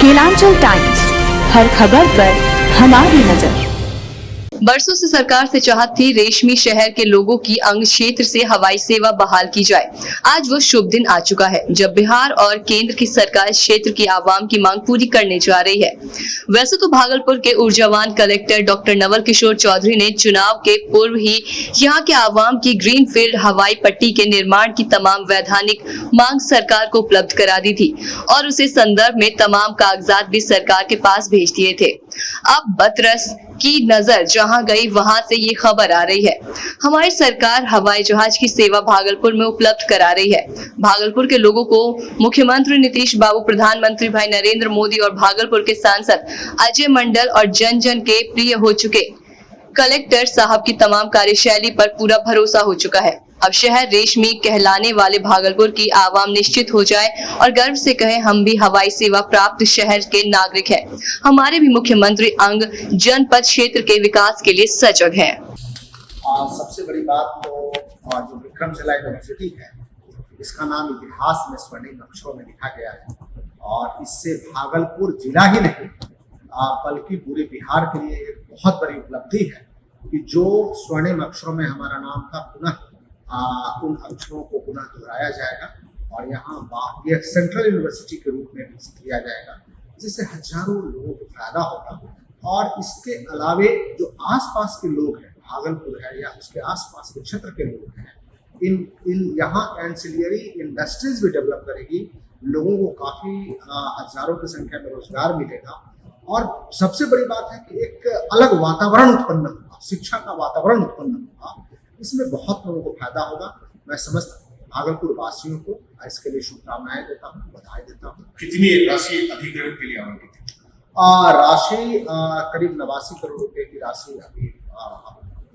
Kelanchal times, हर खबर पर हमारी नजर। बरसों से सरकार से चाहत थी रेशमी शहर के लोगों की अंग क्षेत्र से हवाई सेवा बहाल की जाए। आज वो शुभ दिन आ चुका है जब बिहार और केंद्र की सरकार इस क्षेत्र की आवाम की मांग पूरी करने जा रही है। वैसे तो भागलपुर के ऊर्जावान कलेक्टर डॉक्टर नवल किशोर चौधरी ने चुनाव के पूर्व ही यहाँ के आवाम की ग्रीनफील्ड हवाई पट्टी के निर्माण की तमाम वैधानिक मांग सरकार को उपलब्ध करा दी थी और उसे संदर्भ में तमाम कागजात भी सरकार के पास भेज दिए थे। अब बतरस की नजर जहां गई वहां से ये खबर आ रही है, हमारी सरकार हवाई जहाज की सेवा भागलपुर में उपलब्ध करा रही है। भागलपुर के लोगों को मुख्यमंत्री नीतीश बाबू, प्रधानमंत्री भाई नरेंद्र मोदी और भागलपुर के सांसद अजय मंडल और जन जन के प्रिय हो चुके कलेक्टर साहब की तमाम कार्यशैली पर पूरा भरोसा हो चुका है। अब शहर रेशमी कहलाने वाले भागलपुर की आवाम निश्चित हो जाए और गर्व से कहे हम भी हवाई सेवा प्राप्त शहर के नागरिक हैं। हमारे भी मुख्यमंत्री अंग जनपद क्षेत्र के विकास के लिए सजग हैं। सबसे बड़ी बात तो जो विक्रमशिला यूनिवर्सिटी है, इसका नाम इतिहास में स्वर्णिम अक्षरों में लिखा गया है और इससे भागलपुर जिला ही नहीं बल्कि पूरे बिहार के लिए एक बहुत बड़ी उपलब्धि है कि जो स्वर्णिम अक्षरों में हमारा नाम था पुनः उन अक्षरों को पुनः दोहराया जाएगा और यहाँ ये सेंट्रल यूनिवर्सिटी के रूप में विकसित किया जाएगा, जिससे हजारों लोगों को फायदा होगा। और इसके अलावे जो आसपास के लोग हैं, भागलपुर है या उसके आसपास के क्षेत्र के लोग हैं, इन यहाँ एंसिलियरी इंडस्ट्रीज भी डेवलप करेगी, लोगों को काफी हजारों की संख्या में रोजगार मिलेगा और सबसे बड़ी बात है कि एक अलग वातावरण उत्पन्न होगा, शिक्षा का वातावरण उत्पन्न होगा। इसमें बहुत लोगों को फायदा होगा। मैं समस्त भागलपुर वासियों को इसके लिए शुभकामनाएं देता हूँ, बधाई देता हूँ। कितनी राशि अधिग्रहण के लिए आवंटित है? राशि करीब 89 करोड़ रुपए की राशि अभी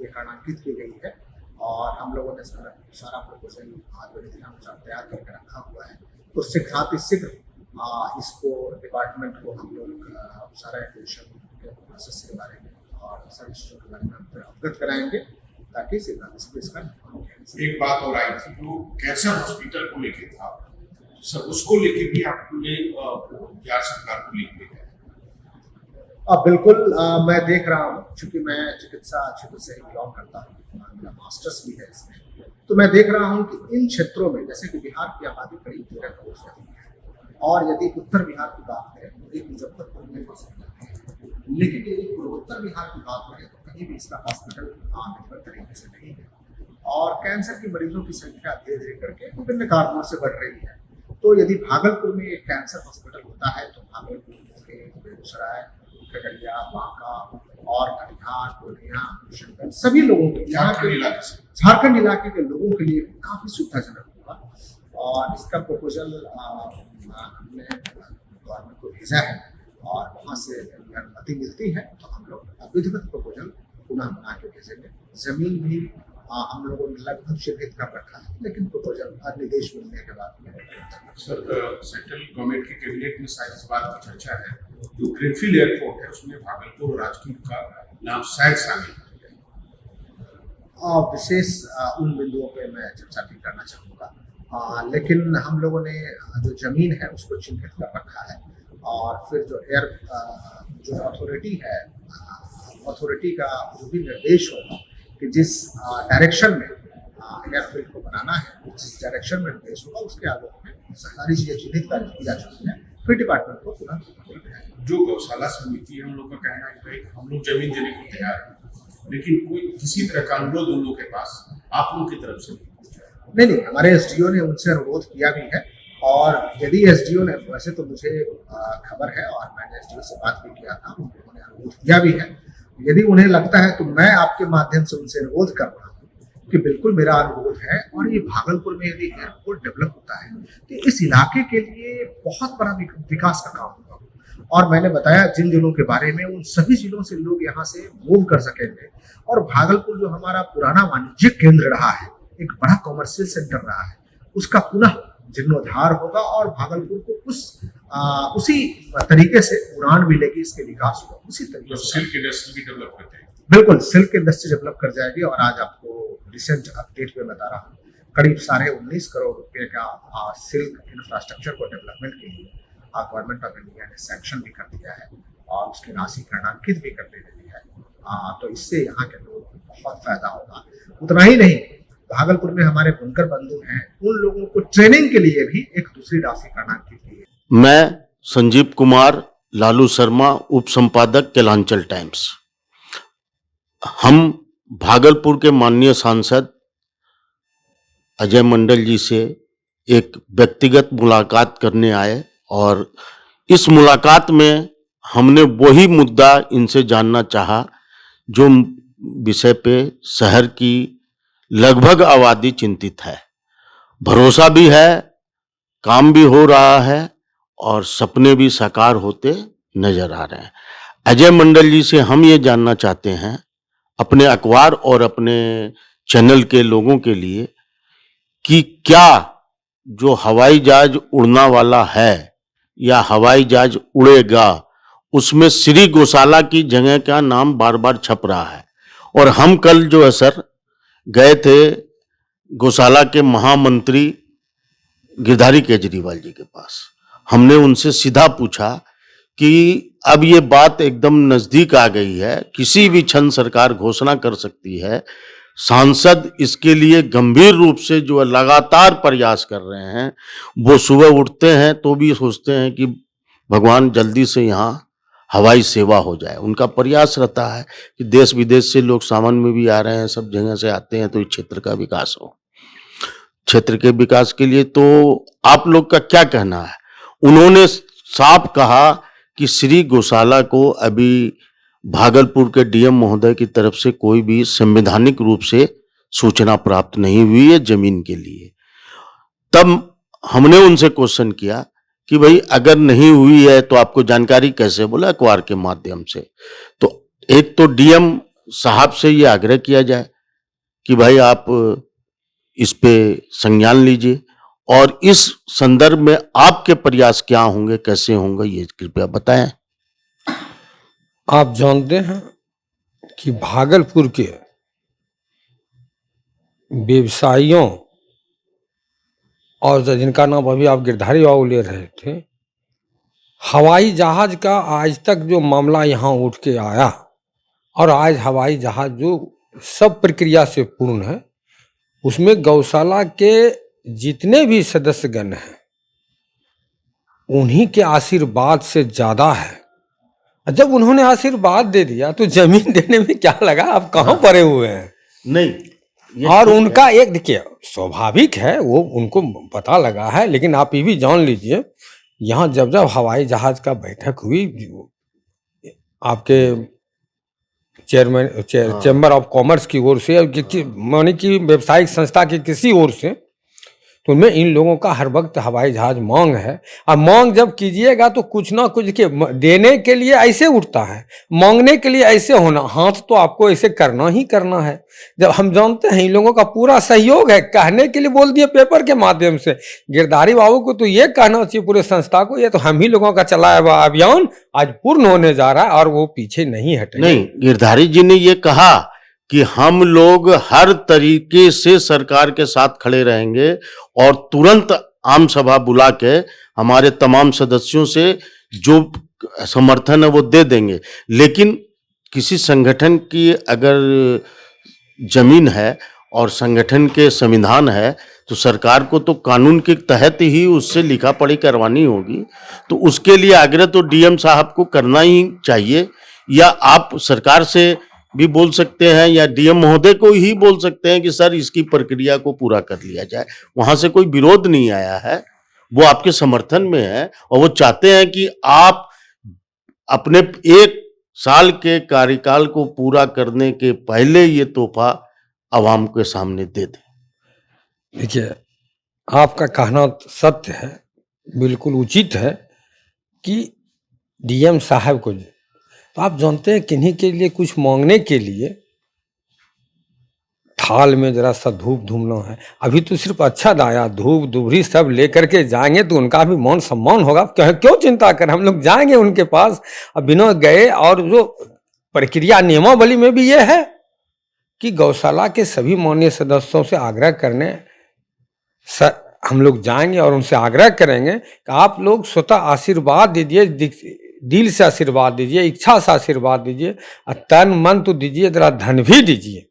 ऋणांकित की गई है और हम लोगों ने सारा प्रपोजल अनुसार तैयार करके रखा हुआ है। तो शीघ्र इसको डिपार्टमेंट को हम लोग सारा एडमिशन के प्रोसेस के बारे में और सारी चीज़ों के बारे में अवगत कराएंगे ताकि इसका एक बात और आई थी जो कैंसर हॉस्पिटल को लेके था, सर उसको लेके भी आपने बिहार सरकार को लिख दिया? बिल्कुल, मैं देख रहा हूँ, चूंकि मैं चिकित्सा क्षेत्र से ही बिलोंग करता हूँ, मेरा मास्टर्स भी है इसमें, तो मैं देख रहा हूँ कि इन क्षेत्रों में जैसे कि बिहार की आबादी करीब 13 करोड़ से अधिक है और यदि उत्तर बिहार की बात करें तो एक मुजफ्फरपुर में हो सकता है, लेकिन यदि पूर्वोत्तर बिहार की बात करें तो कहीं भी इसका हॉस्पिटल बेहतर तरीके से नहीं है और कैंसर के मरीजों की संख्या धीरे धीरे करके विभिन्न कारणों से बढ़ रही है। तो यदि भागलपुर में एक कैंसर हॉस्पिटल होता है तो भागलपुर, बेगूसराय, खगड़िया, बांका और कटिहार, पूर्णिया, किशनगंज सभी लोगों के झारखंड इलाके के लोगों के लिए काफी सुविधाजनक होगा और इसका प्रपोजल हमने गवर्नमेंट को भेजा है और वहाँ से अनुमति मिलती है तो हम लोग विधिवत प्रपोजल पुनः बना के भेजेंगे। जमीन भी हम लोगों ने लगभग चिन्हित कर रखा है, लेकिन प्रपोजल निर्देश मिलने के बाद में सर सेंट्रल गवर्नमेंट के कैबिनेट में शायद इस बात की चर्चा है, जो ग्रीनफील्ड एयरपोर्ट है उसमें भागलपुर और राजगीर का नाम शायद शामिल है। विशेष उन बिंदुओं पे मैं चर्चा नहीं करना चाहूँगा, लेकिन हम लोगों ने जो जमीन है उसको चिन्हित कर रखा है और फिर जो अथॉरिटी है, अथॉरिटी का जो भी निर्देश होगा कि जिस डायरेक्शन में एयरफील्ड को बनाना है, जिस डायरेक्शन में निर्देश होगा उसके आलोक में सारी चीजें चिन्हित की जा चुकी है, फिर डिपार्टमेंट को पूरा जो गौशाला समिति है उन लोगों का कहना है कि हम लोग जमीन देने को तैयार हैं, लेकिन कोई किसी तरह का अनुरोध उन लोगों के पास आप लोगों की तरफ से नहीं, हमारे एसडीओ ने उनसे अनुरोध किया भी है और यदि एसडीओ ने, वैसे तो मुझे खबर है और मैंने एसडीओ से बात भी किया था, उन्होंने अनुरोध किया भी है, यदि उन्हें लगता है तो मैं आपके माध्यम से उनसे अनुरोध कर रहा हूँ कि बिल्कुल मेरा अनुरोध है और ये भागलपुर में यदि एयरपोर्ट डेवलप होता है तो इस इलाके के लिए बहुत बड़ा विकास का काम होगा और मैंने बताया जिन जिलों के बारे में, उन सभी जिलों से लोग यहाँ से मूव कर सकेंगे और भागलपुर जो हमारा पुराना वाणिज्यिक केंद्र रहा है, एक बड़ा कॉमर्शियल सेंटर रहा है, उसका पुनः जीर्णोद्धार होगा और भागलपुर को उसी तरीके से उड़ान मिलेगी, इसके विकास को उसी तरीके से सिल्क इंडस्ट्री भी डेवलप करते हैं। बिल्कुल, सिल्क इंडस्ट्री डेवलप कर जाएगी और आज आपको रिसेंट अपडेट में बता रहा हूँ करीब 19.5 करोड़ रुपए का सिल्क इंफ्रास्ट्रक्चर को डेवलपमेंट के लिए गवर्नमेंट ऑफ इंडिया ने सैंक्शन भी कर दिया है और उसकी राशि क्रमांकित भी कर दे रही है। तो इससे यहाँ के लोगों को बहुत फायदा होगा। उतना ही नहीं, भागलपुर में हमारे बुनकर बंधु हैं, उन लोगों को ट्रेनिंग के लिए भी एक दूसरी राशि क्रमांकित की है। मैं संजीव कुमार लालू शर्मा, उप संपादक केलांचल टाइम्स। हम भागलपुर के माननीय सांसद अजय मंडल जी से एक व्यक्तिगत मुलाकात करने आए और इस मुलाकात में हमने वही मुद्दा इनसे जानना चाहा जो विषय पे शहर की लगभग आबादी चिंतित है। भरोसा भी है, काम भी हो रहा है और सपने भी साकार होते नजर आ रहे हैं। अजय मंडल जी से हम ये जानना चाहते हैं अपने अखबार और अपने चैनल के लोगों के लिए कि क्या जो हवाई जहाज उड़ना वाला है या हवाई जहाज उड़ेगा उसमें श्री गौशाला की जगह का नाम बार बार छप रहा है। और हम कल जो है सर गए थे गौशाला के महामंत्री गिरधारी केजरीवाल जी के पास। हमने उनसे सीधा पूछा कि अब ये बात एकदम नजदीक आ गई है, किसी भी क्षण सरकार घोषणा कर सकती है। सांसद इसके लिए गंभीर रूप से जो लगातार प्रयास कर रहे हैं, वो सुबह उठते हैं तो भी सोचते हैं कि भगवान जल्दी से यहाँ हवाई सेवा हो जाए। उनका प्रयास रहता है कि देश विदेश से लोग सामान में भी आ रहे हैं, सब जगह से आते हैं, तो इस क्षेत्र का विकास हो। क्षेत्र के विकास के लिए तो आप लोग का क्या कहना है? उन्होंने साफ कहा कि श्री गौशाला को अभी भागलपुर के डीएम महोदय की तरफ से कोई भी संवैधानिक रूप से सूचना प्राप्त नहीं हुई है जमीन के लिए। तब हमने उनसे क्वेश्चन किया कि भाई अगर नहीं हुई है तो आपको जानकारी कैसे? बोला अखबार के माध्यम से। तो एक तो डीएम साहब से ये आग्रह किया जाए कि भाई आप इस पे संज्ञान लीजिए और इस संदर्भ में आपके प्रयास क्या होंगे, कैसे होंगे, ये कृपया बताएं। आप जानते हैं कि भागलपुर के व्यवसायियों और जिनका नाम अभी आप गिरधारी बाबू ले रहे थे, हवाई जहाज का आज तक जो मामला यहाँ उठ के आया और आज हवाई जहाज जो सब प्रक्रिया से पूर्ण है, उसमें गौशाला के जितने भी सदस्यगण हैं उन्हीं के आशीर्वाद से ज्यादा है। जब उन्होंने आशीर्वाद दे दिया तो जमीन देने में क्या लगा? आप कहाँ पड़े हुए हैं? नहीं, और उनका एक देखिए स्वाभाविक है, वो उनको पता लगा है, लेकिन आप ये भी जान लीजिए यहाँ जब जब हवाई जहाज का बैठक हुई आपके चेंबर ऑफ कॉमर्स की ओर से मानी कि व्यावसायिक संस्था की किसी ओर से, तो उनमें इन लोगों का हर वक्त हवाई जहाज मांग है। और मांग जब कीजिएगा तो कुछ ना कुछ के देने के लिए ऐसे उठता है, मांगने के लिए ऐसे होना, हाथ तो आपको ऐसे करना ही करना है। जब हम जानते हैं इन लोगों का पूरा सहयोग है, कहने के लिए बोल दिए पेपर के माध्यम से। गिरधारी बाबू को तो ये कहना चाहिए पूरे संस्था को, ये तो हम ही लोगों का चलाया हुआ अभियान आज पूर्ण होने जा रहा है और वो पीछे नहीं हटेगा। नहीं, गिरधारी जी ने ये कहा कि हम लोग हर तरीके से सरकार के साथ खड़े रहेंगे और तुरंत आम सभा बुला के हमारे तमाम सदस्यों से जो समर्थन है वो दे देंगे। लेकिन किसी संगठन की अगर जमीन है और संगठन के संविधान है तो सरकार को तो कानून के तहत ही उससे लिखा पढ़ी करवानी होगी। तो उसके लिए आग्रह तो डीएम साहब को करना ही चाहिए, या आप सरकार से भी बोल सकते हैं या डीएम महोदय को ही बोल सकते हैं कि सर इसकी प्रक्रिया को पूरा कर लिया जाए। वहां से कोई विरोध नहीं आया है, वो आपके समर्थन में है और वो चाहते हैं कि आप अपने 1 साल के कार्यकाल को पूरा करने के पहले ये तोहफा आवाम के सामने दे दें। देखिए आपका कहना सत्य है, बिल्कुल उचित है कि डीएम साहब को, तो आप जानते हैं किन्हीं के लिए कुछ मांगने के लिए थाल में जरा सा धूप धूमना है। अभी तो सिर्फ अच्छा दाया धूप दुबरी सब लेकर के जाएंगे तो उनका भी मान सम्मान होगा। क्यों चिंता करें, हम लोग जाएंगे उनके पास। अब बिना गए, और जो प्रक्रिया नियमावली में भी ये है कि गौशाला के सभी माननीय सदस्यों से आग्रह करने हम लोग जाएंगे और उनसे आग्रह करेंगे कि आप लोग स्वतः आशीर्वाद दीजिए, दिल से आशीर्वाद दीजिए, इच्छा से आशीर्वाद दीजिए, और तन मन तो दीजिए, जरा धन भी दीजिए।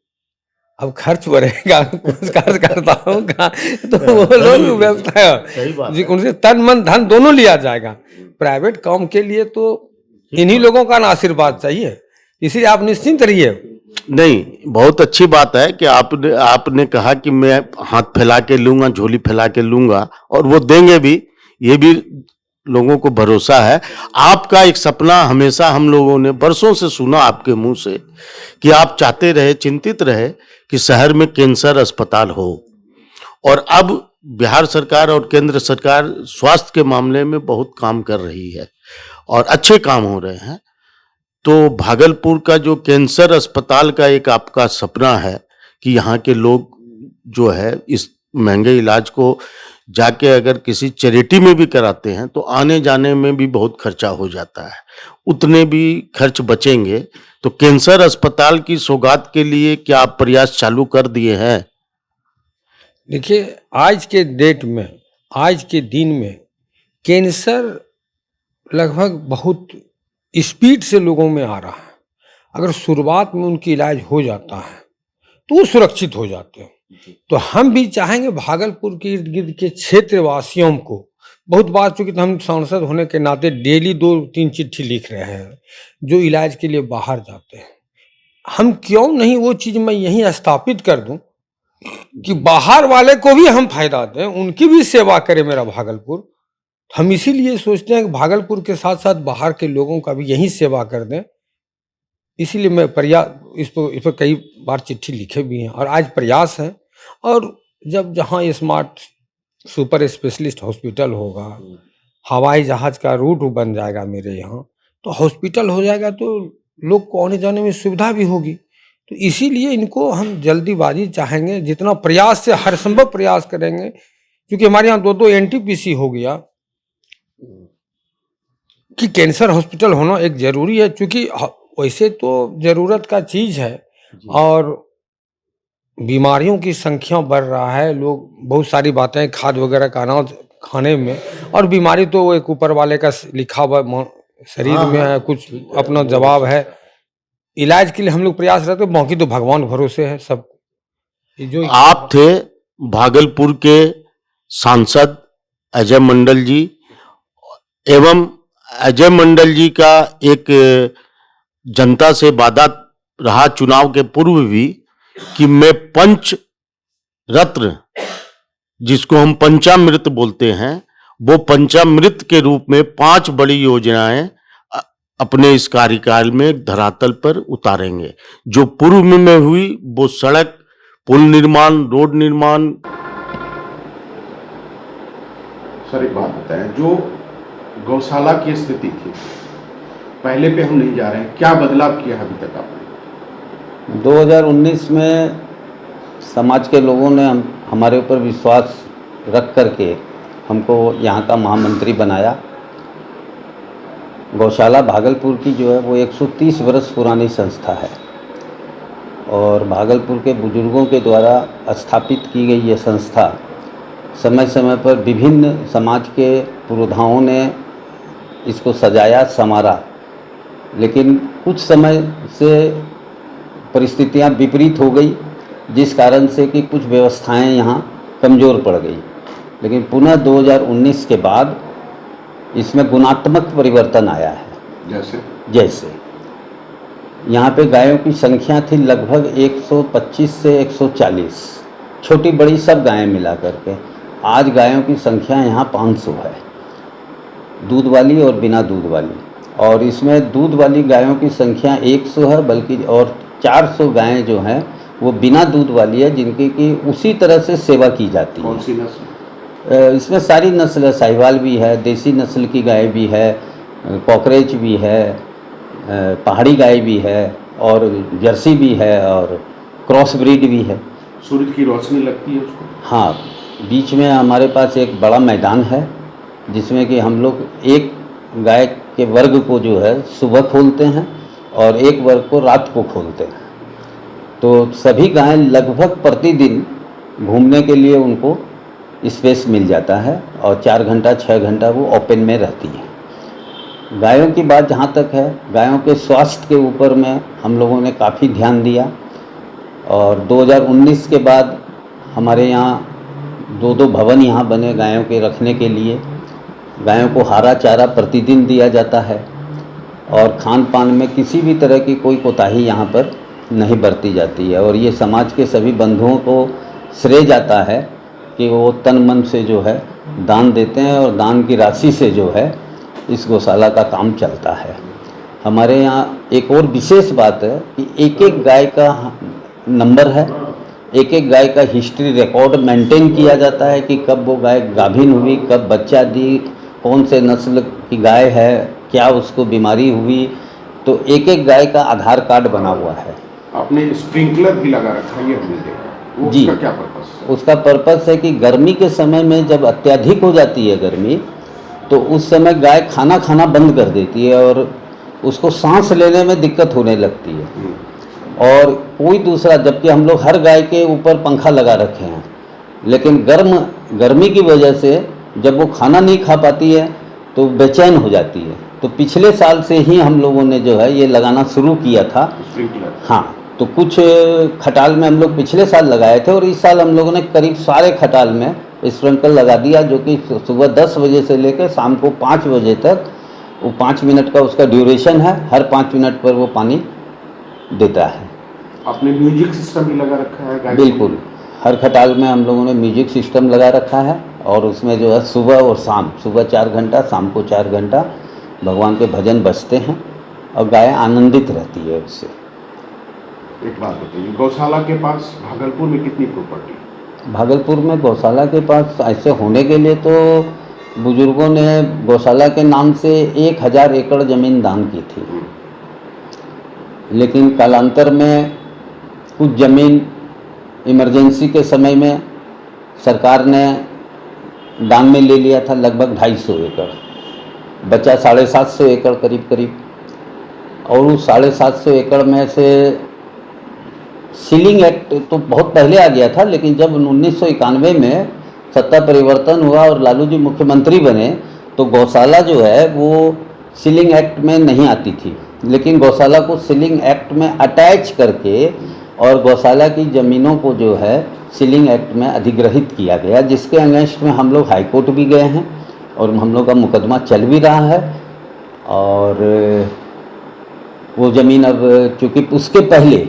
अब खर्च बढ़ेगा, कुछ खर्च करता हूँ तो वो लोग व्यवस्था जी, उनसे तन मन धन दोनों लिया जाएगा। प्राइवेट काम के लिए तो इन्हीं लोगों का ना आशीर्वाद चाहिए, इसलिए आप निश्चिंत रहिए। नहीं, बहुत अच्छी बात है कि आपने कहा कि मैं हाथ फैला के लूंगा, झोली फैला के लूंगा, और वो देंगे भी, ये भी लोगों को भरोसा है। आपका एक सपना हमेशा हम लोगों ने बरसों से सुना आपके मुंह से कि आप चाहते रहे, चिंतित रहे कि शहर में कैंसर अस्पताल हो, और अब बिहार सरकार और केंद्र सरकार स्वास्थ्य के मामले में बहुत काम कर रही है और अच्छे काम हो रहे हैं। तो भागलपुर का जो कैंसर अस्पताल का एक आपका सपना है कि यहाँ के लोग जो है इस महंगे इलाज को जाके अगर किसी चैरिटी में भी कराते हैं तो आने जाने में भी बहुत खर्चा हो जाता है, उतने भी खर्च बचेंगे। तो कैंसर अस्पताल की सौगात के लिए क्या आप प्रयास चालू कर दिए हैं? देखिए, आज के डेट में, आज के दिन में कैंसर लगभग बहुत स्पीड से लोगों में आ रहा है। अगर शुरुआत में उनकी इलाज हो जाता है तो वो सुरक्षित हो जाते हैं। तो हम भी चाहेंगे भागलपुर के इर्द गिर्द के क्षेत्रवासियों को, बहुत बात, चूंकि हम सांसद होने के नाते डेली 2-3 चिट्ठी लिख रहे हैं जो इलाज के लिए बाहर जाते हैं। हम क्यों नहीं वो चीज़ मैं यहीं स्थापित कर दूं कि बाहर वाले को भी हम फायदा दें, उनकी भी सेवा करे मेरा भागलपुर। हम इसीलिए सोचते हैं कि भागलपुर के साथ साथ बाहर के लोगों का भी यही सेवा कर दें। इसीलिए मैं इस पर कई बार चिट्ठी लिखे भी हैं और आज प्रयास है। और जब जहाँ स्मार्ट सुपर स्पेशलिस्ट हॉस्पिटल होगा, हवाई जहाज का रूट बन जाएगा मेरे यहाँ, तो हॉस्पिटल हो जाएगा तो लोग को आने जाने में सुविधा भी होगी। तो इसीलिए इनको हम जल्दीबाजी चाहेंगे, जितना प्रयास से हर संभव प्रयास करेंगे। क्योंकि हमारे यहाँ 2 NTPC हो गया कि कैंसर हॉस्पिटल होना एक जरूरी है, क्योंकि वैसे तो जरूरत का चीज है और बीमारियों की संख्या बढ़ रहा है। लोग बहुत सारी बातें, खाद वगैरह का अनाज खाने में, और बीमारी तो एक ऊपर वाले का लिखा हुआ शरीर में है, कुछ अपना जवाब है। इलाज के लिए हम लोग प्रयास रहते हैं, बाकी तो भगवान भरोसे है सब। जो आप थे भागलपुर के सांसद अजय मंडल जी, एवं अजय मंडल जी का एक जनता से वादा रहा चुनाव के पूर्व भी कि मैं पंच रत्न, जिसको हम पंचामृत बोलते हैं, वो पंचामृत के रूप में 5 बड़ी योजनाएं अपने इस कार्यकाल में धरातल पर उतारेंगे। जो पूर्व में हुई वो सड़क, पुल निर्माण, रोड निर्माण। सर एक बात बताएं, जो गौशाला की स्थिति थी पहले पे हम नहीं जा रहे हैं, क्या बदलाव किया है अभी तक आपने? 2019 में समाज के लोगों ने हमारे ऊपर विश्वास रख करके हमको यहाँ का महामंत्री बनाया। गौशाला भागलपुर की जो है वो 130 वर्ष पुरानी संस्था है और भागलपुर के बुजुर्गों के द्वारा स्थापित की गई ये संस्था समय समय पर विभिन्न समाज के पुरोधाओं ने इसको सजाया, संवारा, लेकिन कुछ समय से परिस्थितियां विपरीत हो गई, जिस कारण से कि कुछ व्यवस्थाएं यहाँ कमज़ोर पड़ गई। लेकिन पुनः 2019 के बाद इसमें गुणात्मक परिवर्तन आया है। जैसे यहाँ पे गायों की संख्या थी लगभग 125 से 140, छोटी बड़ी सब गायें मिला करके। आज गायों की संख्या यहाँ 500 है, दूध वाली और बिना दूध वाली। और इसमें दूध वाली गायों की संख्या 100 है, बल्कि और 400 गायें जो हैं वो बिना दूध वाली है, जिनकी की उसी तरह से सेवा की जाती है। कौन सी नस्ल? इसमें सारी नस्ल है, साहिवाल भी है, देसी नस्ल की गाय भी है, कॉकरेज भी है, पहाड़ी गाय भी है, और जर्सी भी है, और क्रॉस ब्रीड भी है। सूरज की रोशनी लगती है उसको? हाँ, बीच में हमारे पास एक बड़ा मैदान है जिसमें कि हम लोग एक गाय के वर्ग को जो है सुबह खोलते हैं और एक वर्ग को रात को खोलते हैं। तो सभी गायें लगभग प्रतिदिन घूमने के लिए उनको स्पेस मिल जाता है और 4 घंटा 6 घंटा वो ओपन में रहती है। गायों की बात जहाँ तक है, गायों के स्वास्थ्य के ऊपर में हम लोगों ने काफ़ी ध्यान दिया और 2019 के बाद हमारे यहाँ 2 भवन यहाँ बने गायों के रखने के लिए। गायों को हरा चारा प्रतिदिन दिया जाता है और खान पान में किसी भी तरह की कोई कोताही यहाँ पर नहीं बरती जाती है और ये समाज के सभी बंधुओं को श्रेय जाता है कि वो तन मन से जो है दान देते हैं और दान की राशि से जो है इस गौशाला का काम चलता है। हमारे यहाँ एक और विशेष बात है कि एक एक गाय का नंबर है, एक एक गाय का हिस्ट्री रिकॉर्ड मेंटेन किया जाता है कि कब वो गाय गाभिन हुई, कब बच्चा दी, कौन से नस्ल की गाय है, क्या उसको बीमारी हुई। तो एक एक गाय का आधार कार्ड बना हुआ है। आपने स्प्रिंकलर भी लगा रखा है, ये हमने देखा। वो जी, उसका क्या पर्पस है? उसका पर्पस है कि गर्मी के समय में जब अत्यधिक हो जाती है गर्मी, तो उस समय गाय खाना खाना बंद कर देती है और उसको सांस लेने में दिक्कत होने लगती है। और कोई दूसरा, जबकि हम लोग हर गाय के ऊपर पंखा लगा रखे हैं, लेकिन गर्मी की वजह से जब वो खाना नहीं खा पाती है तो बेचैन हो जाती है। तो पिछले साल से ही हम लोगों ने जो है ये लगाना शुरू किया था स्प्रिंकलर। हाँ, तो कुछ खटाल में हम लोग पिछले साल लगाए थे और इस साल हम लोगों ने करीब सारे खटाल में स्प्रिंकलर लगा दिया, जो कि सुबह 10 बजे से लेकर शाम को 5 बजे तक, वो 5 मिनट का उसका ड्यूरेशन है, हर 5 मिनट पर वो पानी देता है। आपने म्यूजिक सिस्टम भी लगा रखा है गाय? बिल्कुल, हर खटाल में हम लोगों ने म्यूजिक सिस्टम लगा रखा है और उसमें जो है सुबह और शाम, सुबह 4 घंटा, शाम को 4 घंटा भगवान के भजन बजते हैं और गाय आनंदित रहती है उससे। एक बात बताइए, गौशाला के पास भागलपुर में कितनी प्रॉपर्टी? भागलपुर में गौशाला के पास ऐसे होने के लिए तो बुजुर्गों ने गौशाला के नाम से 1000 एकड़ ज़मीन दान की थी, लेकिन कालांतर में कुछ ज़मीन इमरजेंसी के समय में सरकार ने दान में ले लिया था, लगभग 250 एकड़, बचा 750 एकड़ करीब करीब। और उस 750 एकड़ में से सीलिंग एक्ट तो बहुत पहले आ गया था, लेकिन जब 1991 में सत्ता परिवर्तन हुआ और लालू जी मुख्यमंत्री बने तो गौशाला जो है वो सीलिंग एक्ट में नहीं आती थी, लेकिन गौशाला को सीलिंग एक्ट में अटैच करके और गौशाला की ज़मीनों को जो है सीलिंग एक्ट में अधिग्रहित किया गया, जिसके अगेंस्ट में हम लोग हाई कोर्ट भी गए हैं और हम लोग का मुकदमा चल भी रहा है। और वो ज़मीन अब चूँकि उसके पहले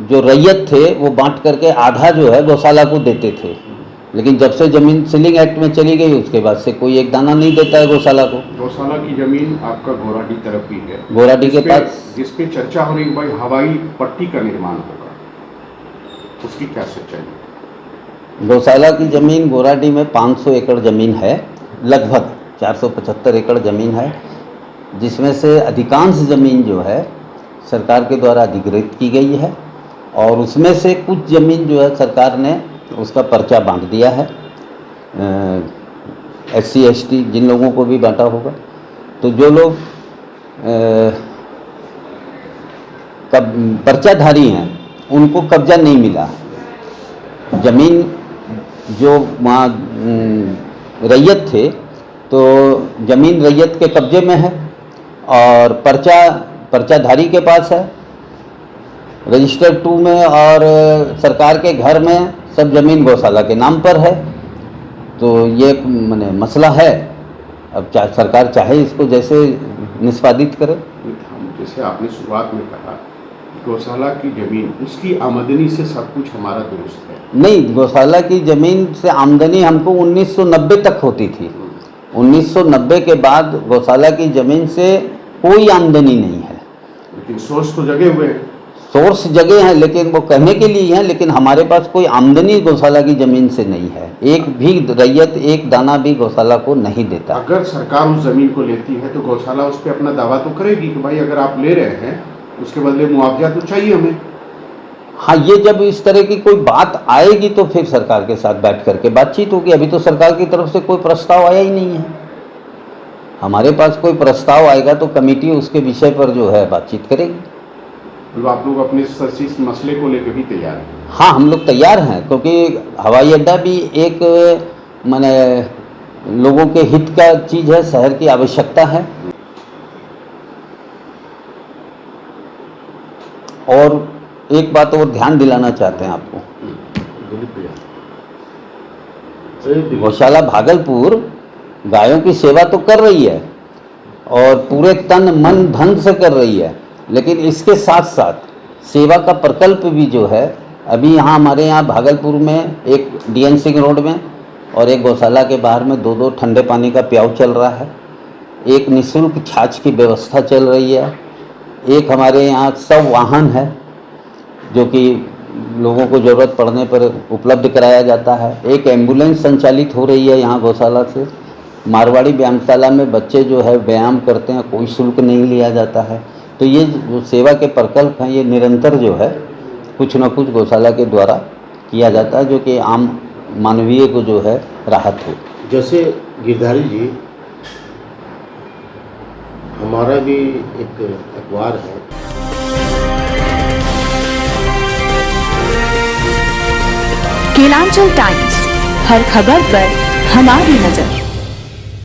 जो रैयत थे वो बांट करके आधा जो है गौशाला को देते थे, लेकिन जब से ज़मीन सीलिंग एक्ट में चली गई उसके बाद से कोई एक दाना नहीं देता है गौशाला को। गौशाला की जमीन आपका गोराडी तरफ ही है, गोराडी के पास, जिसपे चर्चा हो रही है भाई हवाई पट्टी का निर्माण होगा, उसकी क्या सच्चाई है? गौशाला की ज़मीन गोराडी में 500 एकड़ ज़मीन है, लगभग 475 एकड़ ज़मीन है, जिसमें से अधिकांश ज़मीन जो है सरकार के द्वारा अधिग्रहित की गई है और उसमें से कुछ ज़मीन जो है सरकार ने उसका पर्चा बांट दिया है SC ST जिन लोगों को भी बांटा होगा। तो जो लोग पर्चाधारी हैं उनको कब्जा नहीं मिला। ज़मीन जो वहाँ रैयत थे तो ज़मीन रैयत के कब्जे में है और पर्चाधारी के पास है रजिस्टर 2 में, और सरकार के घर में सब ज़मीन गौशाला के नाम पर है। तो ये माने मसला है, अब सरकार चाहे इसको जैसे निष्पादित करे। जैसे आपने शुरुआत में कहा गौशाला की ज़मीन उसकी आमदनी से सब कुछ हमारा दुरुस्त है। नहीं, गौशाला की ज़मीन से आमदनी हमको 1990 तक होती थी। 1990 के बाद गौशाला की ज़मीन से कोई आमदनी नहीं है। लेकिन सोर्स तो जगे हुए हैं। सोर्स जगह हैं, लेकिन वो कहने के लिए हैं, लेकिन हमारे पास कोई आमदनी गौशाला की ज़मीन से नहीं है। एक भी रैयत एक दाना भी गौशाला को नहीं देता। अगर सरकार उस ज़मीन को लेती है तो गौशाला उस पर अपना दावा तो करेगी कि भाई अगर आप ले रहे हैं उसके बदले मुआवजा तो चाहिए हमें। हाँ, ये जब इस तरह की कोई बात आएगी तो फिर सरकार के साथ बैठ करके बातचीत होगी। अभी तो सरकार की तरफ से कोई प्रस्ताव आया ही नहीं है। हमारे पास कोई प्रस्ताव आएगा तो कमेटी उसके विषय पर जो है बातचीत करेगी। तो आप लोग अपने स्तर से इस मसले को लेकर भी तैयार हैं? हाँ, हम लोग तैयार हैं, क्योंकि हवाई अड्डा भी एक माने लोगों के हित का चीज़ है, शहर की आवश्यकता है। और एक बात और ध्यान दिलाना चाहते हैं आपको, गौशाला भागलपुर गायों की सेवा तो कर रही है और पूरे तन मन धन से कर रही है, लेकिन इसके साथ साथ सेवा का प्रकल्प भी जो है अभी यहाँ हमारे यहाँ भागलपुर में एक DN सिंह रोड में और एक गौशाला के बाहर में 2-2 ठंडे पानी का प्याऊ चल रहा है, एक निःशुल्क छाछ की व्यवस्था चल रही है, एक हमारे यहाँ सब वाहन है जो कि लोगों को ज़रूरत पड़ने पर उपलब्ध कराया जाता है, एक एम्बुलेंस संचालित हो रही है यहाँ गौशाला से। मारवाड़ी व्यायामशाला में बच्चे जो है व्यायाम करते हैं, कोई शुल्क नहीं लिया जाता है। तो ये जो सेवा के प्रकल्प हैं ये निरंतर जो है कुछ न कुछ गौशाला के द्वारा किया जाता है, जो कि आम मानवीय को जो है राहत हो। जैसे गिरधारी जी, हमारा भी एक अखबार है, केलांचल टाइम्स, हर खबर पर हमारी नजर।